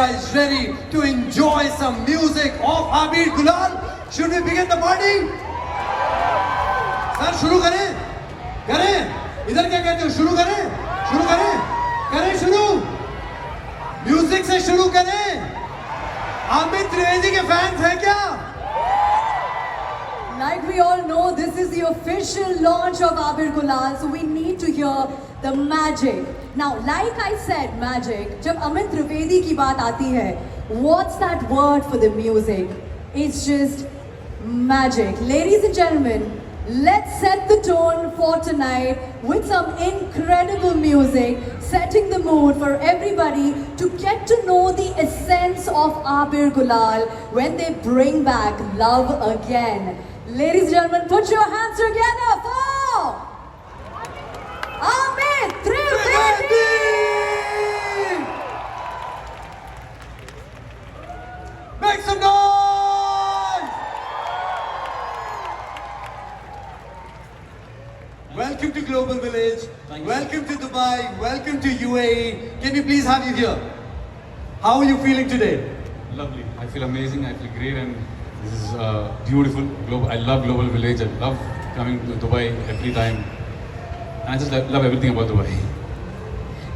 guys ready to enjoy some music of Abir Gulal? Should we begin the party? Sir शुरू करें? इधर क्या कहते हो? शुरू करें? शुरू? म्यूजिक से शुरू करें? अमित त्रिवेदी के फैंस हैं क्या? Like we all know, this is the official launch of Abir Gulal, so we need to hear the magic. Now, like I said, magic. जब अमित त्रिवेदी की बात आती है, what's that word for the music? It's just magic. Ladies and gentlemen, let's set the tone for tonight with some incredible music, setting the mood for everybody to get to know the essence of Abir Gulal when they bring back love again. Ladies and gentlemen, put your hands together for Amit Trivedi! Make some noise! Welcome to Global Village. Welcome to Dubai. Welcome to UAE. Can we please have you here? How are you feeling today? Lovely. I feel amazing. I feel great, and this is beautiful. I love Global Village. I love coming to Dubai every time, and I just love everything about Dubai.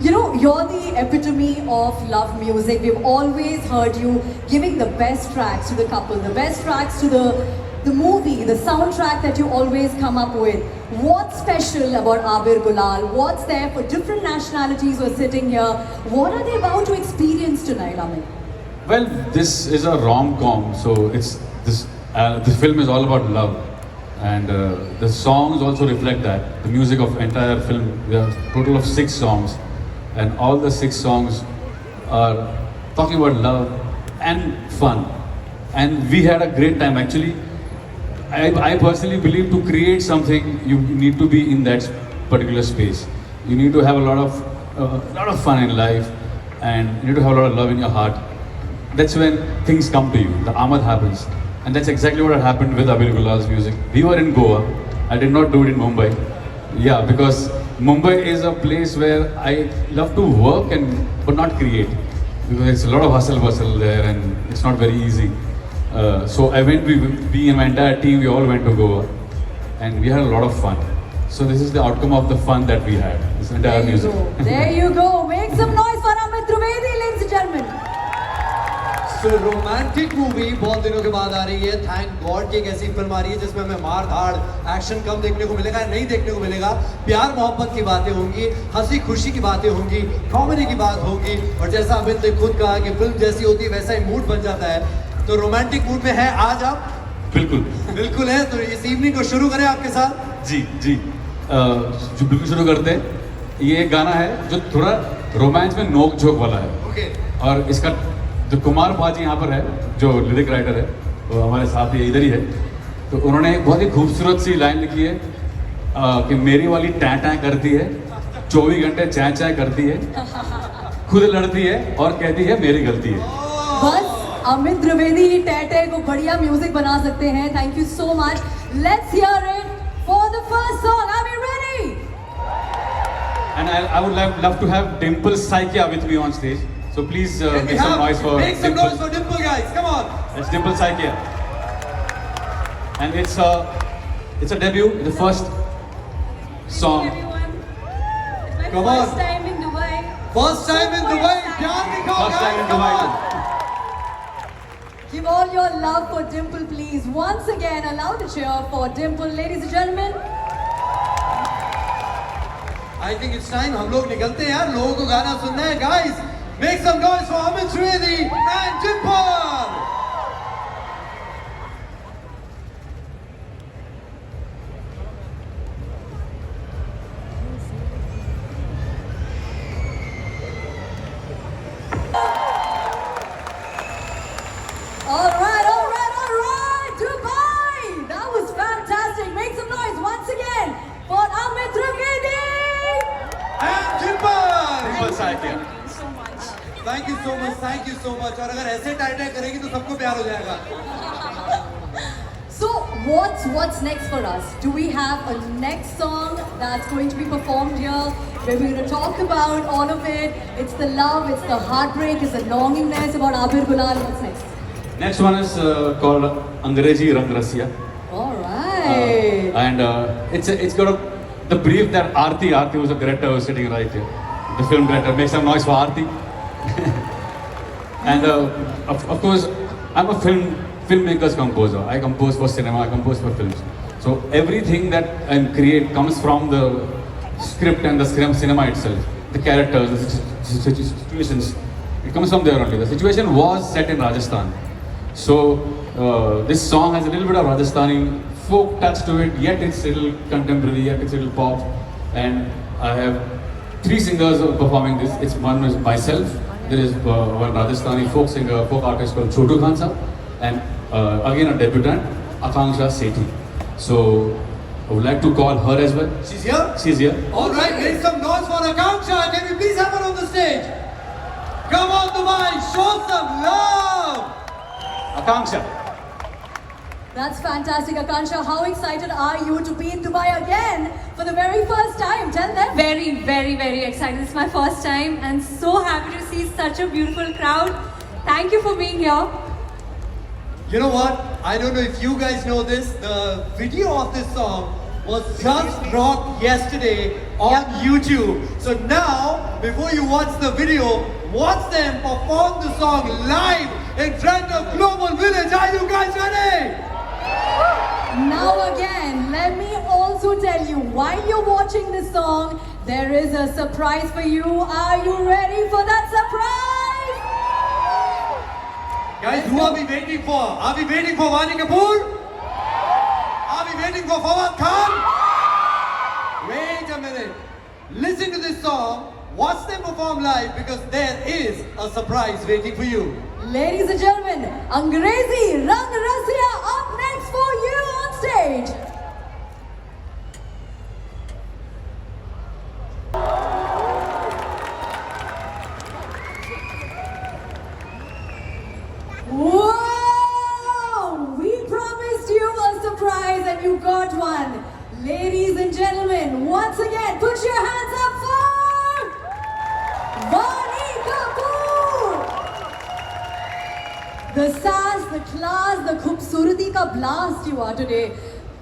You know, you're the epitome of love music. We've always heard you giving the best tracks to the couple, the best tracks to the movie, the soundtrack that you always come up with. What's special about Abir Gulal? What's there for different nationalities who are sitting here? What are they about to experience tonight, Amit? Well, this is a rom-com, so it's this. This film is all about love, and the songs also reflect that. The music of entire film, we have a total of 6 songs, and all the 6 songs are talking about love and fun. And we had a great time. Actually, I personally believe to create something, you need to be in that particular space. You need to have a lot of fun in life, and you need to have a lot of love in your heart. That's when things come to you. The Amad happens, and that's exactly what had happened with Abir Gulal's music. We were in Goa. I did not do it in Mumbai. Yeah, because Mumbai is a place where I love to work but not create, because it's a lot of hustle bustle there, and it's not very easy. So I went, we and my entire team, we all went to Goa, and we had a lot of fun. So this is the outcome of the fun that we had, this entire music. There you go. Make some noise for Amit Trivedi, ladies and gentlemen. So romantic movie बहुत दिनों के बाद आ रही है. Thank God की एक ऐसी film आ रही है जिसमें हमें मार धाड़ एक्शन कम देखने को मिलेगा, नहीं देखने को मिलेगा. प्यार मोहब्बत की बातें होंगी, हंसी खुशी की बातें होंगी, कॉमेडी की बात होगी, और जैसा अमित ने खुद कहा कि फिल्म जैसी होती है वैसा ही मूड बन जाता है. तो रोमांटिक मूड में है आज आप? बिल्कुल है. तो इस इवनिंग को शुरू करें आपके साथ. जी जो बिल्कुल शुरू करते हैं. ये एक गाना है जो थोड़ा रोमांस में नोक झोंक वाला है. ओके. और इसका जो कुमार पाजी यहाँ पर है, जो लिरिक राइटर है, वो हमारे साथ ही इधर ही है. तो उन्होंने एक बहुत ही खूबसूरत सी लाइन लिखी है कि मेरी वाली टैं टैं करती है, 24 घंटे चैं चैं करती है, खुद लड़ती है और कहती है मेरी गलती है. बस अमित त्रिवेदी ही टैटे को बढ़िया म्यूजिक बना सकते हैं. Thank you so much. Let's hear it for the first song. Are we ready? And I would love to have Dimple Saikia with me on stage. So please make some noise for Dimple. Make some noise for Dimple, guys. Come on. It's Dimple Saikia. And it's a debut, the first song. Come on. First time in Dubai. First time in Dubai. प्यार दिखाओ First time guys. in Come Dubai. on. Give all your love for Dimple, please. Once again, allow the cheer for Dimple, ladies and gentlemen. I think it's time हम लोग निकलते हैं यार. लोगों को गाना सुनना है. Guys, make some noise for Amit Trivedi and Dimple. All right, Dubai! That was fantastic. Make some noise once again for Amit Trivedi! And Dimple. Dimple Saikia. Thank you so much. Thank you so much. और अगर ऐसे tight करेगी तो सबको प्यार हो जाएगा. So what's next for us? Do we have a next song that's going to be performed here where we're going to talk about all of it? It's the love, it's the heartbreak, it's the longingness about Abir Gulal. What's next? Next one is called Angrezi Rang Rasiya. All right. And it's got the brief that Aarti was a director who's sitting right here. The film director. Make some noise for Aarti. And of course, I'm a filmmaker's composer. I compose for cinema, I compose for films. So everything that I create comes from the script and the cinema itself. The characters, the situations, it comes from there only. The situation was set in Rajasthan. So this song has a little bit of Rajasthani folk touch to it, yet it's a little contemporary, yet it's a little pop. And I have 3 singers performing this. It's one is myself, there is one Rajasthani folk singer, folk artist called Chotu Khan Sahab, and again a debutant, Akanksha Sethi. So I would like to call her as well. She's here? She's here. All right, make some noise for Akanksha. Can we please have her on the stage? Come on, Dubai, show some love. Akanksha. That's fantastic, Akansha. How excited are you to be in Dubai again for the very first time? Tell them. Very, very, very excited. It's my first time and so happy to see such a beautiful crowd. Thank you for being here. You know what? I don't know if you guys know this. The video of this song was just dropped yesterday on YouTube. So now, before you watch the video, watch them perform the song live in front of Global Village. Are you guys ready? Now again, let me also tell you, while you're watching this song, there is a surprise for you. Are you ready for that surprise? Guys, who are we waiting for? Are we waiting for Vaani Kapoor? Are we waiting for Fawad Khan? Wait a minute. Listen to this song. Watch them perform live because there is a surprise waiting for you. Ladies and gentlemen, Angrezi Rang Rasiya up next for you on stage. Whoa! We promised you a surprise and you got one. Ladies and gentlemen, once again, put your hands up for Vaani Kapoor! The sass, the class, the khubsurati ka blast you are today.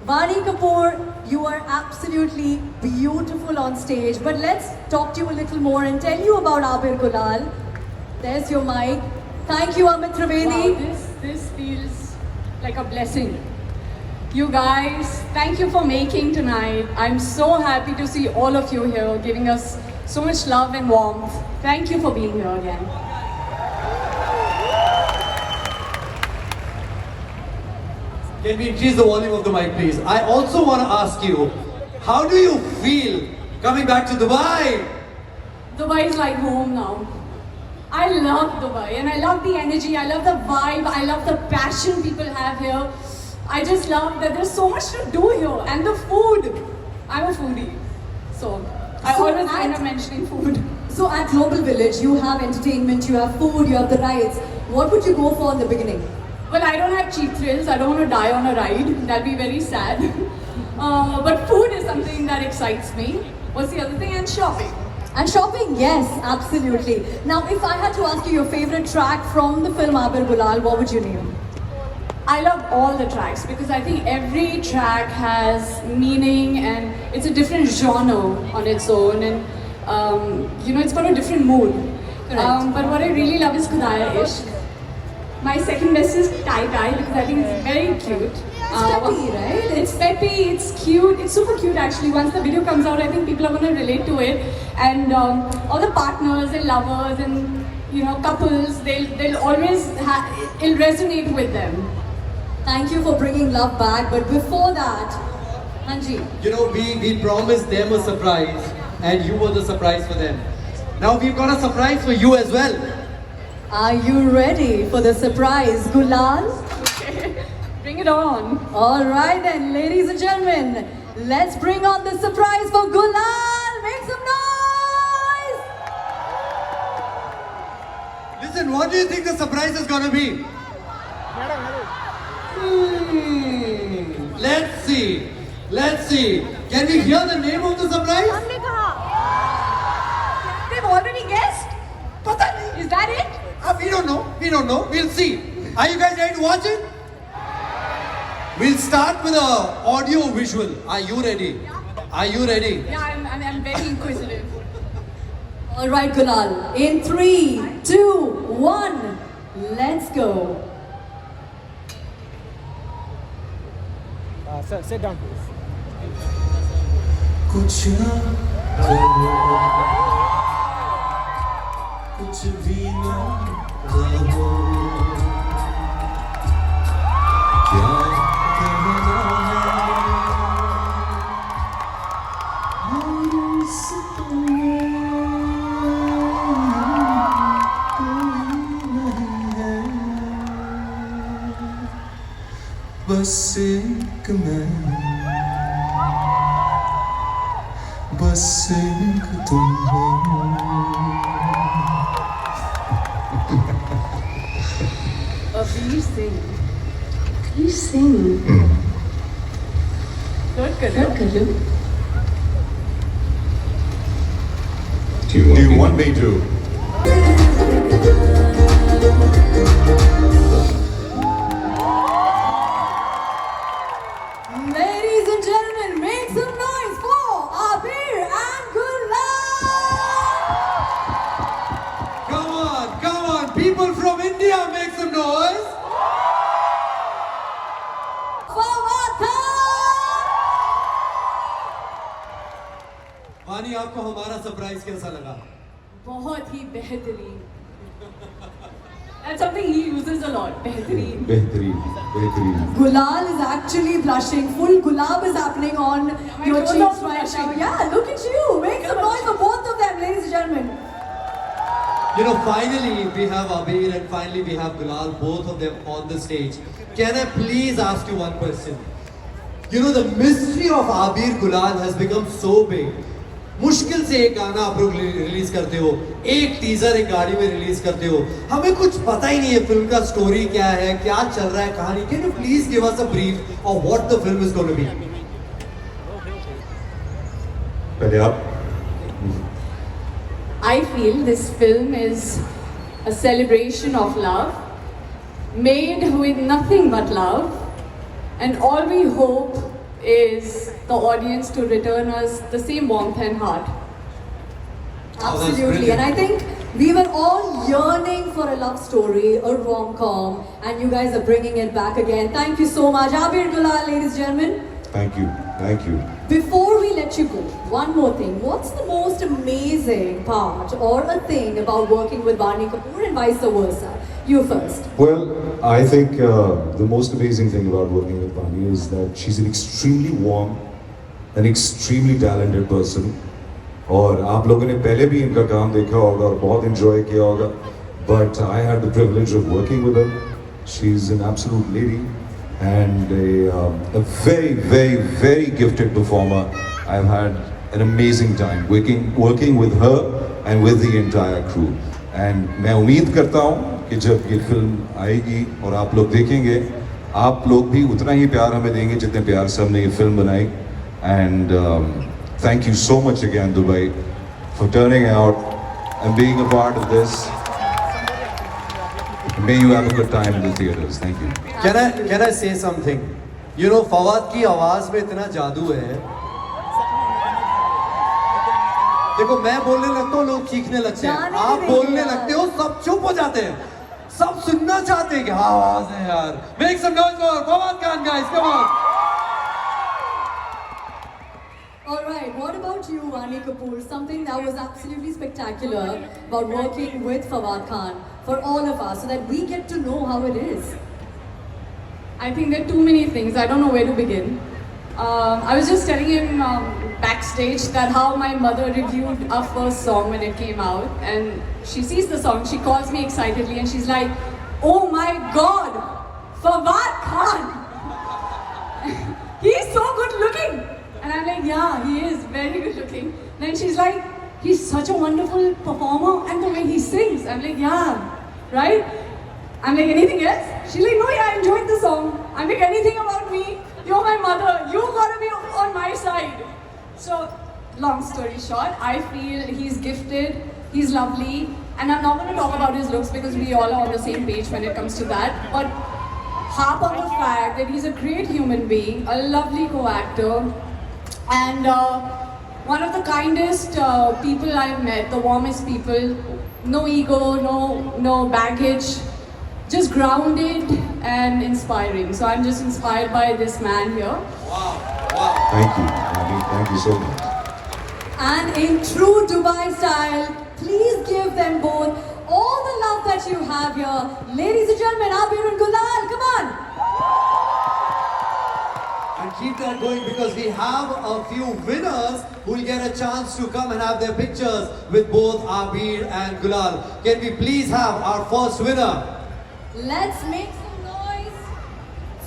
Vaani Kapoor, you are absolutely beautiful on stage. But let's talk to you a little more and tell you about Abir Gulal. There's your mic. Thank you, Amit Trivedi. Wow, this feels like a blessing. You guys, thank you for making tonight. I'm so happy to see all of you here, giving us so much love and warmth. Thank you for being here again. Can we increase the volume of the mic, please? I also want to ask you, how do you feel coming back to Dubai? Dubai is like home now. I love Dubai and I love the energy, I love the vibe, I love the passion people have here. I just love that there's so much to do here and the food. I'm a foodie, so I always end up mentioning food. So at Global Village, you have entertainment, you have food, you have the rides. What would you go for in the beginning? Well, I don't have cheap thrills, I don't want to die on a ride, that'd be very sad. But food is something that excites me. What's the other thing? And shopping. And shopping, yes, absolutely. Now, if I had to ask you your favorite track from the film Abir Gulal, what would you name? I love all the tracks because I think every track has meaning and it's a different genre on its own and it's got a different mood. But what I really love is Khudaya Ishq. My second best is Tie Tie because I think it's very cute. It's peppy, right? It's peppy, it's cute, it's super cute actually. Once the video comes out, I think people are going to relate to it. And all the partners and lovers and couples, they'll always it'll resonate with them. Thank you for bringing love back. But before that, Anji. You know, we promised them a surprise and you were the surprise for them. Now we've got a surprise for you as well. Are you ready for the surprise, Gulal? Okay, bring it on. All right then, ladies and gentlemen, let's bring on the surprise for Gulal. Make some noise! Listen, what do you think the surprise is gonna be? Let's see. Let's see. Can we hear the name of the surprise? हमने कहा they've already guessed. पता नहीं. Is that it? We don't know. We don't know. We'll see. Are you guys ready to watch it? We'll start with a audio visual. Are you ready? Are you ready? Yeah, I'm very inquisitive. All right, Gulal. In 3, 2, 1, let's go. Sir, sit down, please. कुछ ना कहो, कुछ भी ना कहो, क्या कहना है और इस बस एक मैं, बस एक तुम हो। Abir Singh. Please sing. Not Karan. Do you want me to? Ladies and gentlemen, make some noise for Abir and Gulal. Come on. People from India, make some noise. Fawad Khan. वानी, आपको हमारा surprise कैसा लगा? बहुत ही बेहतरीन. That's something he uses a lot. बेहतरीन. बेहतरीन, बेहतरीन. Gulal is actually blushing. Full gulab is happening on my your toes cheeks are right now. blushing. Yeah, look at you. Make some noise for both of them, ladies and gentlemen. You know, finally we have Abir and finally we have Gulal, both of them on the stage. Can I please ask you one question? You know, the mystery of Abir Gulal has become so big. मुश्किल से एक गाना आप लोग release करते हो, एक teaser एक गाड़ी में रिलीज करते हो, हमें कुछ पता ही नहीं है फिल्म का स्टोरी क्या है, क्या चल रहा है कहानी. Can you please give us a brief of what the film is going to be? पहले आप. I feel this film is a celebration of love, made with nothing but love, and all we hope is the audience to return us the same warmth and heart. that's Absolutely. brilliant. And I think we were all yearning for a love story, a rom-com, and you guys are bringing it back again. Thank you so much. Abir Gulal, ladies and gentlemen. Thank you, thank you. Before we let you go, one more thing. What's the most amazing part or a thing about working with Barney Kapoor and vice versa? You first. Well, I think the most amazing thing about working with Bani is that she's an extremely warm, an extremely talented person. और आप लोगों ने पहले भी इनका काम देखा होगा और बहुत enjoy किया होगा. But I had the privilege of working with her. She's an absolute lady and a very, very, very gifted performer. I've had an amazing time working with her and with the entire crew. And मैं उम्मीद करता हूँ कि जब ये film आएगी और आप लोग देखेंगे, आप लोग भी उतना ही प्यार हमें देंगे जितने प्यार से हमने ये फिल्म बनाई. And thank you so much again, Dubai, for turning out and being a part of this. May you have a good time in the theaters. Thank you. Can I say something? You know, Fawad की आवाज में इतना जादू है. देखो, मैं बोलने लगता हूँ लोग चीखने लगते हैं, जाने आप नहीं बोलने यार. लगते हो सब चुप हो जाते हैं, सब सुनना चाहते हैं कि हाँ आवाज है यार. Make some noise for Fawad Khan, guys, come on. All right, what about you, Vani Kapoor? Something that was absolutely spectacular about working with Fawad Khan for all of us so that we get to know how it is. I think there are too many things. I don't know where to begin. I was just telling him backstage that how my mother reviewed our first song when it came out, and she sees the song, she calls me excitedly and she's like, "Oh my God, Fawad Khan! He's so good looking!" And I'm like, "Yeah, he is very good looking." Then she's like, "He's such a wonderful performer, and the way he sings." I'm like, "Yeah, right?" I'm like, "Anything else?" She's like, no, yeah, I enjoyed the song. I'm like, anything about me? You're my mother. You gotta be on my side. So, long story short, I feel he's gifted, he's lovely, and I'm not gonna talk about his looks because we all are on the same page when it comes to that. But harp on the fact that he's a great human being, a lovely co-actor, and one of the kindest people I've met, the warmest people. No ego, no baggage, just grounded and inspiring. So I'm just inspired by this man here. Wow, wow. Thank you. Thank you so much. And in true Dubai style, please give them both all the love that you have here. Ladies and gentlemen, Abir and Gulal, come on. And keep that going because we have a few winners who will get a chance to come and have their pictures with both Abir and Gulal. Can we please have our first winner? Let's make some noise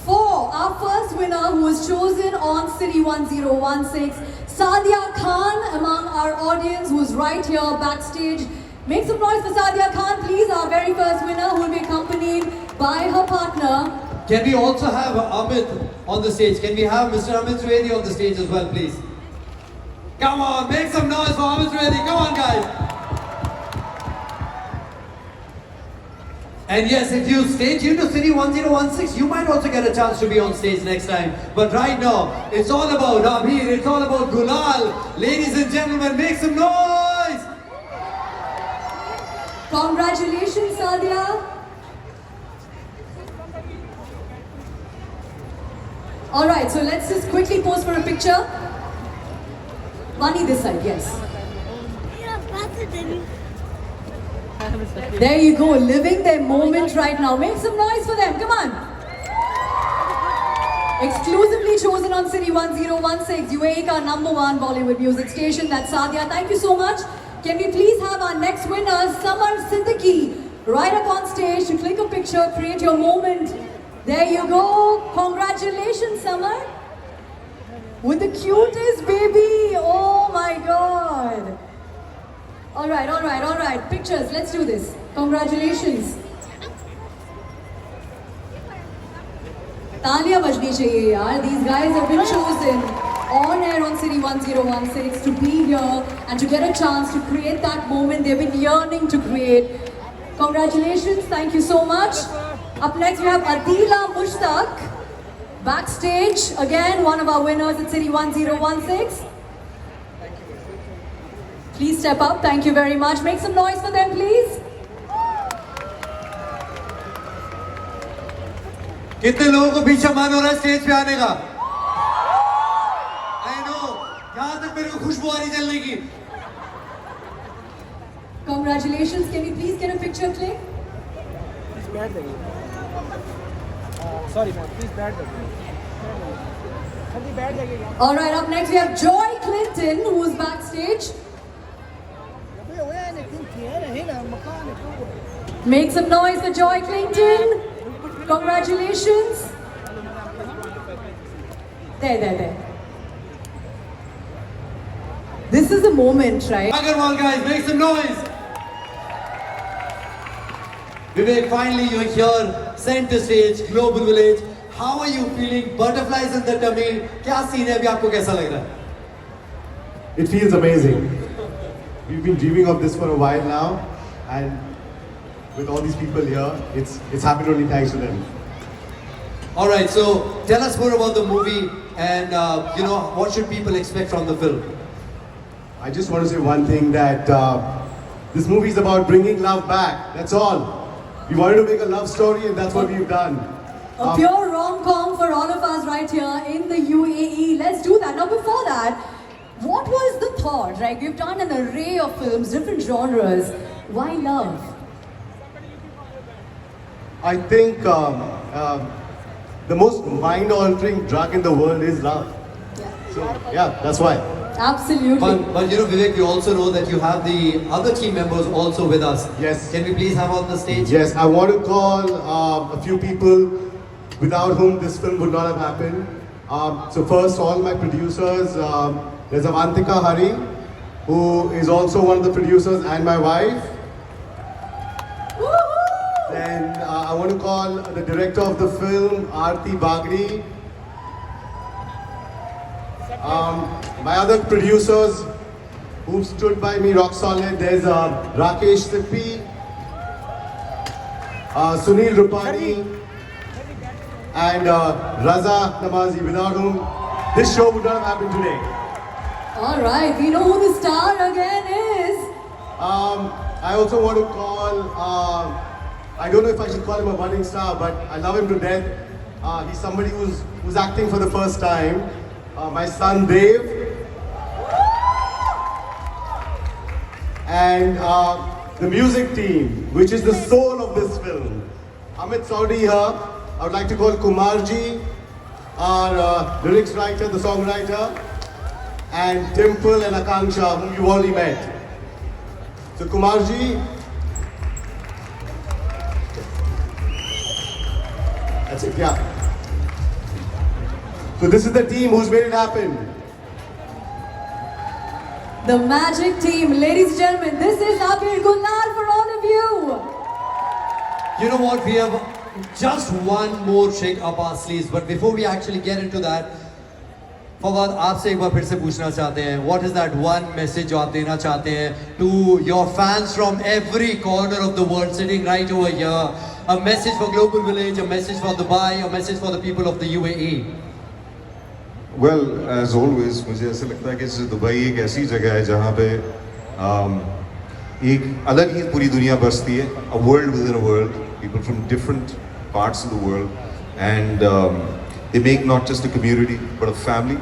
for our first winner who was chosen on City 1016, Sadia Khan, among our audience who's right here backstage. Make some noise for Sadia Khan, please, our very first winner who will be accompanied by her partner. Can we also have Amit on the stage? Can we have Mr. Amit Trivedi on the stage as well, please? Come on, make some noise for Amit Trivedi. Come on, guys. And yes, if you stay tuned to City 1016, you might also get a chance to be on stage next time. But right now, it's all about Abir, it's all about Gulal. Ladies and gentlemen, make some noise! Congratulations, Sadia. Alright, so let's just quickly pose for a picture. Bunny this side, yes. There you go, living their moment right now. Make some noise for them, come on. Exclusively chosen on City 1016, UAE ka #1 Bollywood music station. That's Sadia. Thank you so much. Can we please have our next winner, Samar Siddiqui, right up on stage to click a picture, create your moment. There you go. Congratulations, Samar. With the cutest baby. Oh my God. All right. Pictures. Let's do this. Congratulations. Taaliya bajni chahiye yaar. These guys have been chosen on air on City 1016 to be here and to get a chance to create that moment they've been yearning to create. Congratulations. Thank you so much. Up next we have Adila Mushtaq, backstage, again one of our winners at City 1016. Please step up, thank you very much. Make some noise for them, please. कितने लोगों को पीछे मन हो रहा है stage पे आने का? I know, यहाँ तक मेरे को खुशबू आ रही जलने की. Congratulations, can you please get a picture click? Sorry ma'am, please बैठ जाइए. बैठ जाइए. Alright, up next we have Joy Clinton, who is backstage. Make some noise for Joy Clinton. Congratulations. There. This is a moment, right? Agarwal guys, make some noise. Vivek, finally you're here, center stage, global village. How are you feeling? Butterflies in the tummy. क्या scene है अभी आपको कैसा लग रहा है? It feels amazing. We've been dreaming of this for a while now, and with all these people here, it's happened only thanks to them. All right, so tell us more about the movie and what should people expect from the film? I just want to say one thing, that this movie is about bringing love back. That's all. We wanted to make a love story, and that's what we've done. A pure rom-com for all of us right here in the UAE. Let's do that. Now before that, what was the thought, right? We've done an array of films, different genres. Why love? I think the most mind-altering drug in the world is love. So yeah, that's why. Absolutely. But Vivek, we also know that you have the other team members also with us. Yes. Can we please have on the stage? Yes, I want to call a few people without whom this film would not have happened. So first, all my producers. There's Avantika Hari, who is also one of the producers, and my wife. Woohoo! Then And I want to call the director of the film, Aarti Bagri. My other producers who stood by me rock solid, there's Rakesh Sippi, Sunil Rupani, and Raza Namazi, without whom this show would not have happened today. All right, we know who the star again is. I also want to call, I don't know if I should call him a budding star, but I love him to death. He's somebody who's acting for the first time. My son Dave. And the music team, which is the soul of this film. Amit Saudi here. I would like to call Kumarji, our lyrics writer, the songwriter, and Dimple and Akanksha, whom you already met. So Kumarji, that's it, yeah. So this is the team who's made it happen. The Magic Team, ladies and gentlemen, this is Abir Gulal for all of you. You know what? We have just one more trick up our sleeves, but before we actually get into that, Fawad आपसे एक बार फिर से पूछना चाहते हैं, what is that one message जो आप देना चाहते हैं to your fans from every corner of the world sitting right over here? A message for Global Village, a message for Dubai, a message for the people of the UAE. Well, as always, मुझे ऐसा लगता है कि Dubai एक ऐसी जगह है जहाँ पे एक अलग ही पूरी दुनिया बसती है, a world within a world, people from different parts of the world, and they make not just a community but a family,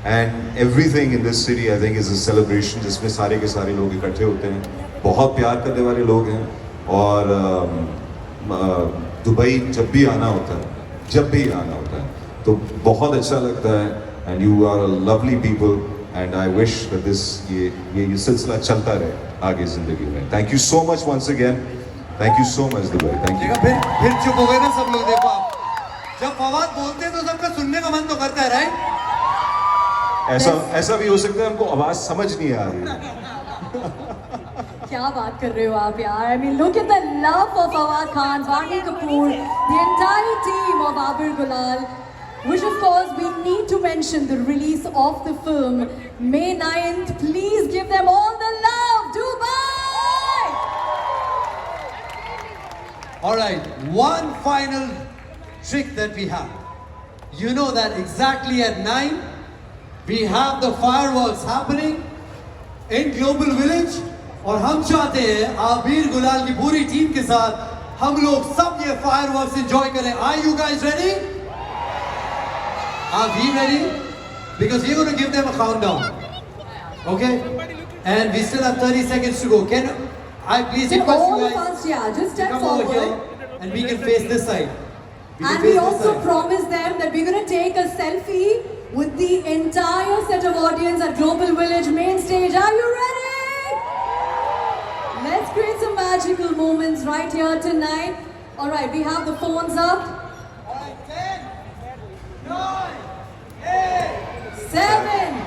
and everything in this city I think is a celebration जिसमें सारे के सारे लोग इकट्ठे होते हैं, बहुत प्यार करने वाले लोग हैं, और दुबई जब भी आना होता है तो बहुत अच्छा लगता है, and you are a lovely people, and I wish that this ये सिलसिला चलता रहे आगे जिंदगी में. Thank you so much once again. Thank you so much Dubai. Thank you. फिर चुप हो गए ना सब लोग. देखो आप जब फवाद बोलते हैं तो सबका सुनने का मन तो करता है, राइट? ऐसा भी हो सकता है हमको आवाज समझ नहीं आ रही. क्या बात कर रहे हो आप यार? I mean, look at the love for Fawad Khan, Vani Kapoor, the entire team of Abir Gulal, which of course we need to mention the release of the film May 9th. Please give them all the love, Dubai! All right, one final trick that we have. You know that exactly at 9 we have the fireworks happening in Global Village, और हम चाहते हैं आबिर गुलाल की पूरी team के साथ हम लोग सब ये fireworks enjoy करें. Are you guys ready? Are we ready? Because we're going to give them a countdown. Okay? And we still have 30 seconds to go. Can I please Can request all you of guys us, yeah, just to step come over forward. here and we can face this side. And we also promised them that we're going to take a selfie with the entire set of audience at Global Village main stage. Are you ready? Let's create some magical moments right here tonight. All right, we have the phones up. All right, 10, 9, 8, 7,